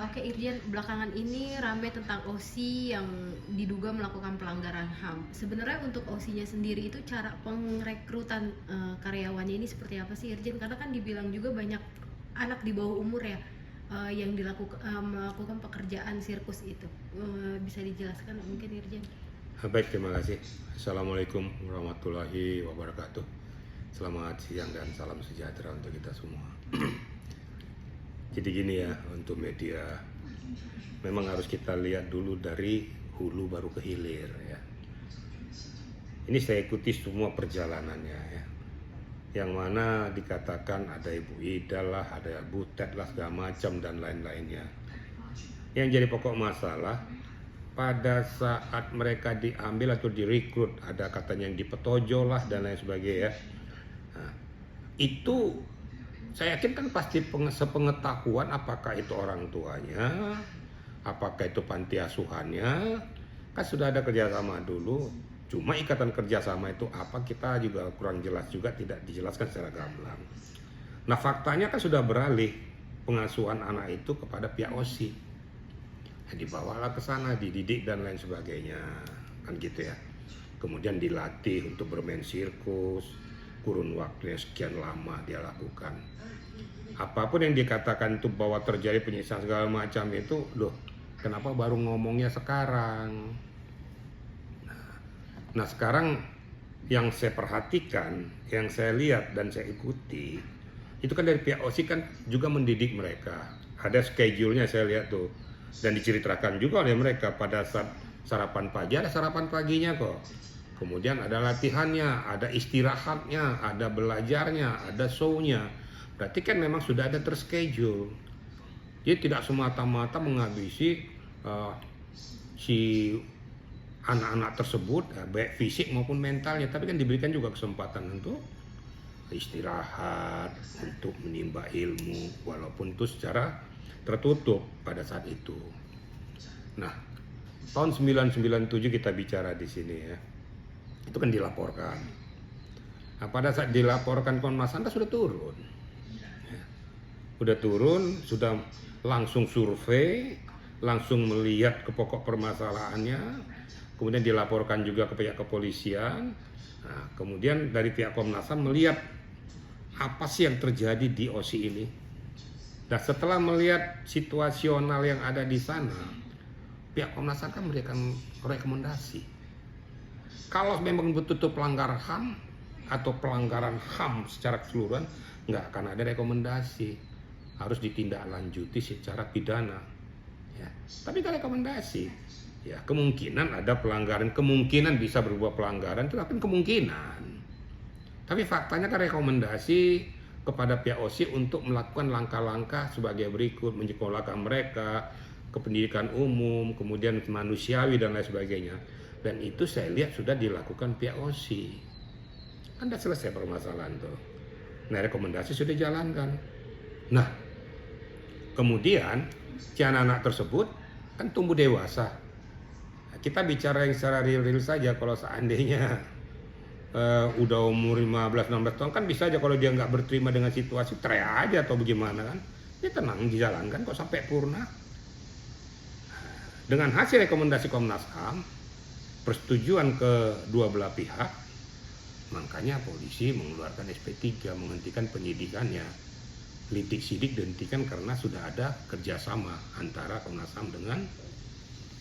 Oke Irjen, belakangan ini rame tentang OSI yang diduga melakukan pelanggaran HAM. Sebenarnya untuk OSI-nya sendiri itu cara pengrekrutan karyawannya ini seperti apa sih Irjen? Karena kan dibilang juga banyak anak di bawah umur ya yang melakukan pekerjaan sirkus itu. Bisa dijelaskan mungkin Irjen? Baik, terima kasih. Assalamualaikum warahmatullahi wabarakatuh. Selamat siang dan salam sejahtera untuk kita semua. Jadi gini ya, untuk media memang harus kita lihat dulu dari hulu baru ke hilir ya. Ini saya ikuti semua perjalanannya ya. Yang mana dikatakan ada Ibu Ida lah, ada Bu Ted lah, segala macam dan lain-lainnya. Yang jadi pokok masalah, pada saat mereka diambil atau direkrut, ada katanya yang dipetojo lah dan lain sebagainya. Nah, itu saya yakin kan pasti sepengetahuan apakah itu orang tuanya, apakah itu panti asuhannya, kan sudah ada kerjasama dulu. Cuma ikatan kerjasama itu apa kita juga kurang jelas juga, tidak dijelaskan secara gamblang. Nah faktanya kan sudah beralih pengasuhan anak itu kepada pihak OSI. Ya, dibawalah ke sana, dididik dan lain sebagainya, kan gitu ya. Kemudian dilatih untuk bermain sirkus, kurun waktunya sekian lama dia lakukan. Apapun yang dikatakan itu bahwa terjadi penyiksaan segala macam itu, loh, kenapa baru ngomongnya sekarang? Nah sekarang yang saya perhatikan, yang saya lihat dan saya ikuti, itu kan dari pihak OSI kan juga mendidik mereka. Ada schedule-nya saya lihat tuh, dan diceritakan juga oleh mereka pada saat sarapan pagi, ada sarapan paginya kok. Kemudian ada latihannya, ada istirahatnya, ada belajarnya, ada show-nya. Berarti kan memang sudah ada terschedule. Jadi tidak semata-mata menghabisi si anak-anak tersebut, baik fisik maupun mentalnya, tapi kan diberikan juga kesempatan untuk istirahat, untuk menimba ilmu, walaupun itu secara tertutup pada saat itu. Nah, tahun 997 kita bicara di sini ya, itu kan dilaporkan. Nah, pada saat dilaporkan Komnas HAM sudah turun, ya. Udah turun, sudah langsung survei, langsung melihat ke pokok permasalahannya, kemudian dilaporkan juga ke pihak kepolisian. Nah, kemudian dari pihak Komnas HAM melihat apa sih yang terjadi di OSI ini. Nah, setelah melihat situasional yang ada di sana, pihak Komnas HAM kan memberikan rekomendasi. Kalau memang betul-betul pelanggar HAM atau pelanggaran HAM secara keseluruhan, nggak akan ada rekomendasi. Harus ditindaklanjuti secara pidana. Ya. Tapi kalau rekomendasi, ya kemungkinan ada pelanggaran, kemungkinan bisa berubah pelanggaran, itu kan kemungkinan. Tapi faktanya kan rekomendasi kepada pihak OSI untuk melakukan langkah-langkah sebagai berikut, menyekolahkan mereka ke pendidikan umum, kemudian manusiawi dan lain sebagainya. Dan itu saya lihat sudah dilakukan pihak OSI. Kan sudah selesai permasalahan tuh. Nah rekomendasi sudah dijalankan. Nah kemudian si anak-anak tersebut kan tumbuh dewasa. Nah, kita bicara yang secara real-real saja. Kalau seandainya udah umur 15-16 tahun kan bisa aja kalau dia nggak berterima dengan situasi teriak aja atau bagaimana kan, dia tenang dijalankan kok sampai purna. Dengan hasil rekomendasi Komnas HAM, persetujuan kedua belah pihak, makanya polisi mengeluarkan SP3 menghentikan penyidikannya. Lidik sidik dihentikan karena sudah ada kerjasama antara Komnas HAM dengan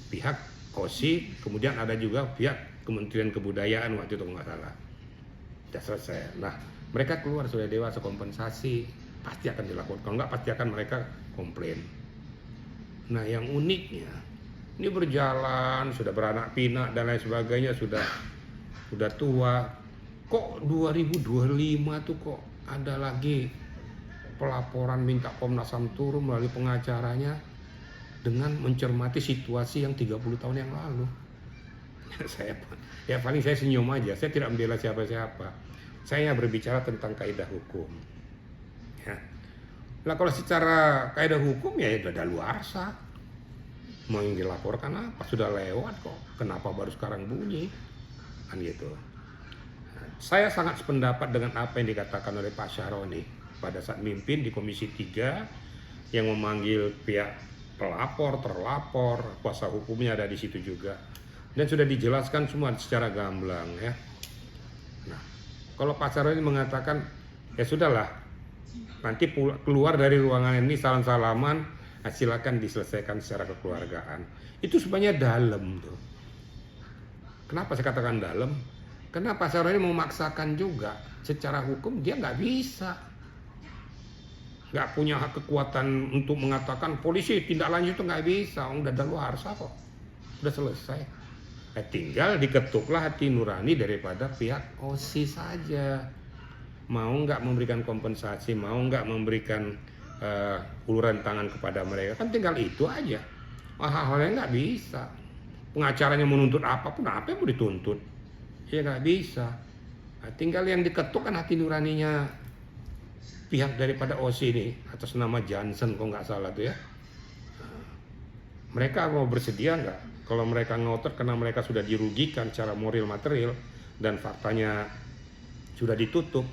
pihak OSI, kemudian ada juga pihak Kementerian Kebudayaan waktu itu nggak salah. Sudah selesai. Nah, mereka keluar sudah dewasa, kompensasi pasti akan dilakukan. Kalau nggak pasti akan mereka komplain. Nah, yang uniknya ini berjalan, sudah beranak pinak dan lain sebagainya, sudah tua. Kok 2025 tuh kok ada lagi pelaporan minta Komnas HAM turun melalui pengacaranya dengan mencermati situasi yang 30 tahun yang lalu. Ya paling saya senyum aja, saya tidak membela siapa-siapa. Saya berbicara tentang kaidah hukum. Ya. Nah kalau secara kaidah hukum ya sudah daluarsa. Mau yang dilaporkan apa? Sudah lewat kok. Kenapa baru sekarang bunyi? Kan gitu. Nah, saya sangat sependapat dengan apa yang dikatakan oleh Pak Syaroni pada saat mimpin di Komisi 3 yang memanggil pihak pelapor, terlapor, kuasa hukumnya ada di situ juga. Dan sudah dijelaskan semua secara gamblang ya. Nah, kalau Pak Saroni mengatakan ya sudahlah, nanti keluar dari ruangan ini salam-salaman, nah silakan diselesaikan secara kekeluargaan. Itu sebenarnya dalam tuh. Kenapa saya katakan dalam? Karena Pak Saroni memaksakan juga secara hukum dia nggak bisa. Nggak punya hak kekuatan untuk mengatakan polisi tindak lanjut itu nggak bisa. Udah daluarsa kok. Udah selesai. Tinggal diketuklah hati nurani daripada pihak OSI saja. Mau nggak memberikan kompensasi, mau nggak memberikan uluran tangan kepada mereka, kan tinggal itu aja. Hal-hal yang nggak bisa. Pengacaranya menuntut apapun, apa yang mau dituntut? Ya nggak bisa. Nah, tinggal yang diketuk kan hati nuraninya pihak daripada OSI ini, atas nama Johnson kok nggak salah tuh ya. Mereka mau bersedia nggak? Kalau mereka ngotot karena mereka sudah dirugikan secara moral material dan faktanya sudah ditutup,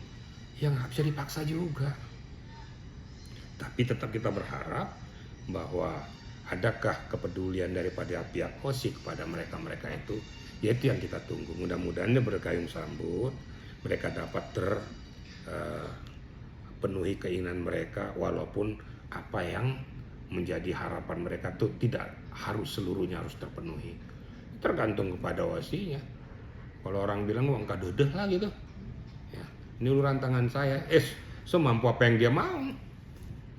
ya nggak bisa dipaksa juga. Tapi tetap kita berharap bahwa adakah kepedulian daripada pihak OSI kepada mereka-mereka itu, yaitu yang kita tunggu. Mudah-mudahan bergayung sambut, mereka dapat terpenuhi keinginan mereka, walaupun apa yang menjadi harapan mereka itu tidak harus seluruhnya harus terpenuhi. Tergantung kepada OSI-nya. Kalau orang bilang wah enggak dedeh lah gitu. Ya, ini uluran tangan saya. Semampu apa yang dia mau.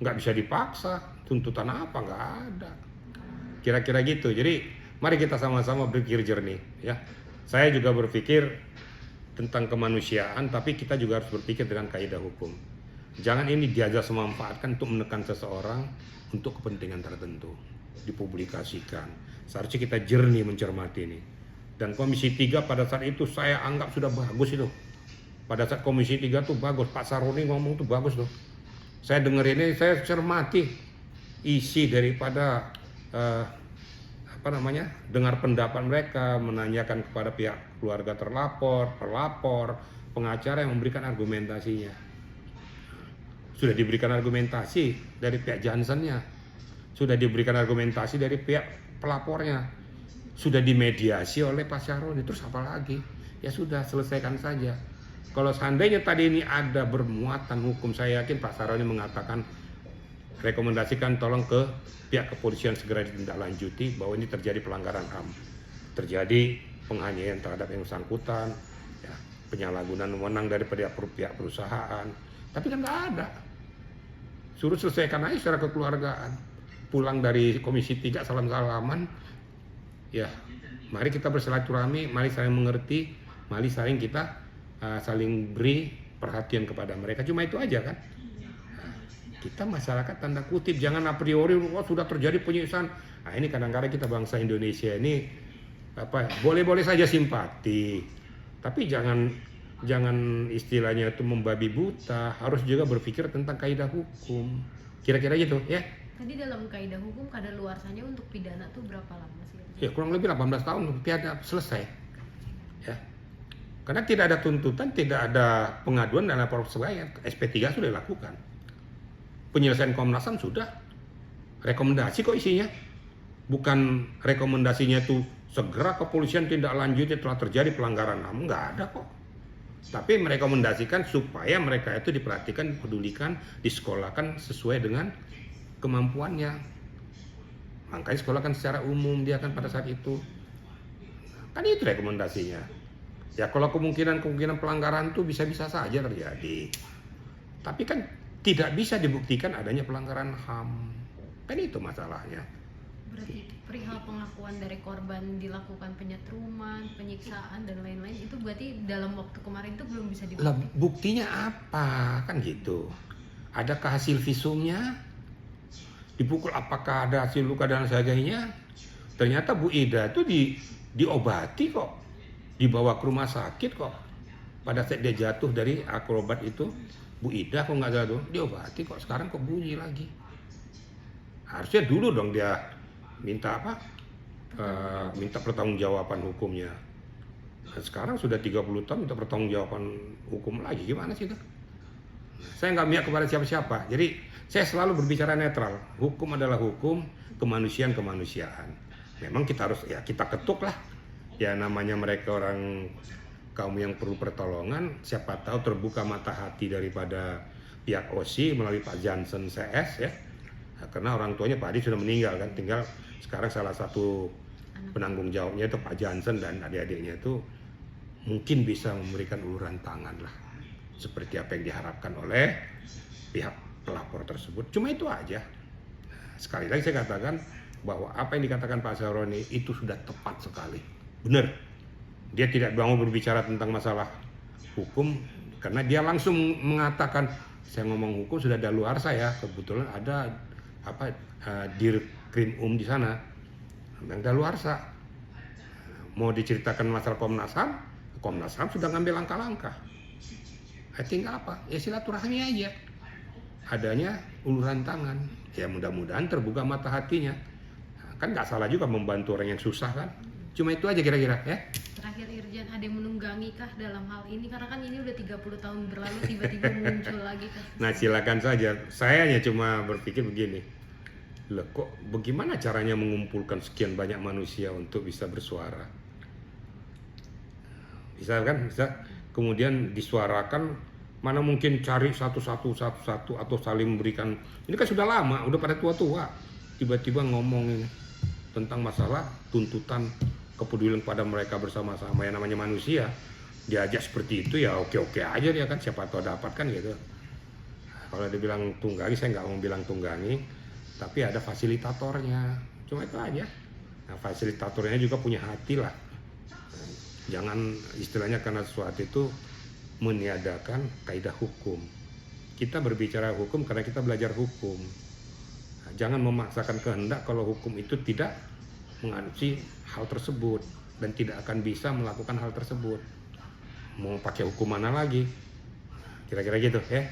Nggak bisa dipaksa. Tuntutan apa nggak ada. Kira-kira gitu. Jadi mari kita sama-sama berpikir jernih. Ya, saya juga berpikir tentang kemanusiaan, tapi kita juga harus berpikir dengan kaidah hukum. Jangan ini diajak memanfaatkan untuk menekan seseorang untuk kepentingan tertentu, dipublikasikan. Seharusnya kita jernih mencermati ini. Dan Komisi 3 pada saat itu saya anggap sudah bagus itu. Pada saat Komisi 3 tuh bagus, Pak Saroni ngomong tuh bagus tuh. Saya dengar ini, saya cermati isi daripada dengar pendapat mereka, menanyakan kepada pihak keluarga terlapor, pelapor, pengacara yang memberikan argumentasinya. Sudah diberikan argumentasi dari pihak Johnson-nya, sudah diberikan argumentasi dari pihak pelapornya, sudah dimediasi oleh Pak Saroni. Terus apa lagi? Ya sudah, selesaikan saja. Kalau seandainya tadi ini ada bermuatan hukum, saya yakin Pak Saroni mengatakan rekomendasikan tolong ke pihak kepolisian segera ditindaklanjuti bahwa ini terjadi pelanggaran HAM, terjadi penganiayaan terhadap yang bersangkutan, ya, penyalahgunaan wewenang dari pihak perusahaan. Tapi kan nggak ada. Suruh selesaikan aja secara kekeluargaan. Pulang dari Komisi 3 salam-salaman. Ya, mari kita bersilaturahmi, mari saling mengerti, mari saling kita saling beri perhatian kepada mereka. Cuma itu aja kan. Kita masyarakat tanda kutip jangan a priori sudah terjadi penyiksaan. Nah, ini kadang-kadang kita bangsa Indonesia ini boleh-boleh saja simpati. Tapi jangan istilahnya itu membabi buta, harus juga berpikir tentang kaidah hukum. Kira-kira gitu ya. Tadi dalam kaidah hukum kadaluarsanya untuk pidana tuh berapa lama sih? Ya kurang lebih 18 tahun pidana selesai. Ya. Karena tidak ada tuntutan, tidak ada pengaduan dan lapor sebagainya. SP3 sudah dilakukan. Penyelesaian Komnas HAM sudah. Rekomendasi kok isinya. Bukan rekomendasinya itu segera kepolisian tindak lanjuti telah terjadi pelanggaran HAM. Nggak ada kok. Tapi merekomendasikan supaya mereka itu diperhatikan, dipedulikan, disekolahkan sesuai dengan kemampuannya. Makanya sekolahkan secara umum dia kan pada saat itu. Kan itu rekomendasinya. Ya kalau kemungkinan pelanggaran itu bisa-bisa saja terjadi. Tapi kan tidak bisa dibuktikan adanya pelanggaran HAM. Kan itu masalahnya. Berarti perihal pengakuan dari korban dilakukan penyetruman, penyiksaan dan lain-lain itu berarti dalam waktu kemarin itu belum bisa dibuktikan. Lah, buktinya apa? Kan gitu. Adakah hasil visumnya? Dipukul apakah ada hasil luka dan sebagainya? Ternyata Bu Ida itu diobati kok. Dibawa ke rumah sakit kok. Pada saat dia jatuh dari akrobat itu, Bu Ida kok nggak jatuh, diobati kok. Sekarang kok bunyi lagi. Harusnya dulu dong dia minta minta pertanggungjawaban hukumnya. Dan sekarang sudah 30 tahun minta pertanggungjawaban hukum lagi, gimana sih itu? Saya nggak mihak kepada siapa-siapa. Jadi saya selalu berbicara netral. Hukum adalah hukum, kemanusiaan kemanusiaan. Memang kita harus ya kita ketuk lah. Ya namanya mereka orang kaum yang perlu pertolongan. Siapa tahu terbuka mata hati daripada pihak OSI melalui Pak Jansen CS ya. Nah, karena orang tuanya Pak Adi sudah meninggal kan. Tinggal sekarang salah satu penanggung jawabnya itu Pak Jansen dan adik-adiknya itu mungkin bisa memberikan uluran tangan lah. Seperti apa yang diharapkan oleh pihak pelapor tersebut. Cuma itu aja. Sekali lagi saya katakan bahwa apa yang dikatakan Pak Sahroni itu sudah tepat sekali. Benar. Dia tidak mau berbicara tentang masalah hukum karena dia langsung mengatakan saya ngomong hukum sudah daluarsa ya. Kebetulan ada Dirkrim di sana yang daluarsa. Mau diceritakan masalah Komnas HAM sudah ngambil langkah-langkah. Tinggal apa? Ya silaturahmi aja. Adanya uluran tangan. Ya mudah-mudahan terbuka mata hatinya. Kan nggak salah juga membantu orang yang susah kan. Cuma itu aja kira-kira ya. Terakhir Irjen, ada yang menunggangi kah dalam hal ini? Karena kan ini udah 30 tahun berlalu tiba-tiba muncul lagi kan. Nah silakan saja. Saya hanya cuma berpikir begini. Loh kok bagaimana caranya mengumpulkan sekian banyak manusia untuk bisa bersuara? Bisa kan? Bisa. Kemudian disuarakan, mana mungkin cari satu-satu atau saling memberikan. Ini kan sudah lama, udah pada tua-tua. Tiba-tiba ngomong ini tentang masalah tuntutan kepedulian pada mereka bersama-sama yang namanya manusia. Diajak seperti itu ya oke-oke aja dia kan, siapa tahu dapat kan gitu. Kalau dia bilang tunggangi, saya nggak mau bilang tunggangi, tapi ada fasilitatornya. Cuma itu aja. Nah, fasilitatornya juga punya hati lah. Jangan istilahnya karena sesuatu itu meniadakan kaidah hukum. Kita berbicara hukum karena kita belajar hukum. Nah, jangan memaksakan kehendak kalau hukum itu tidak mengadopsi hal tersebut dan tidak akan bisa melakukan hal tersebut. Mau pakai hukum mana lagi? Kira-kira gitu ya.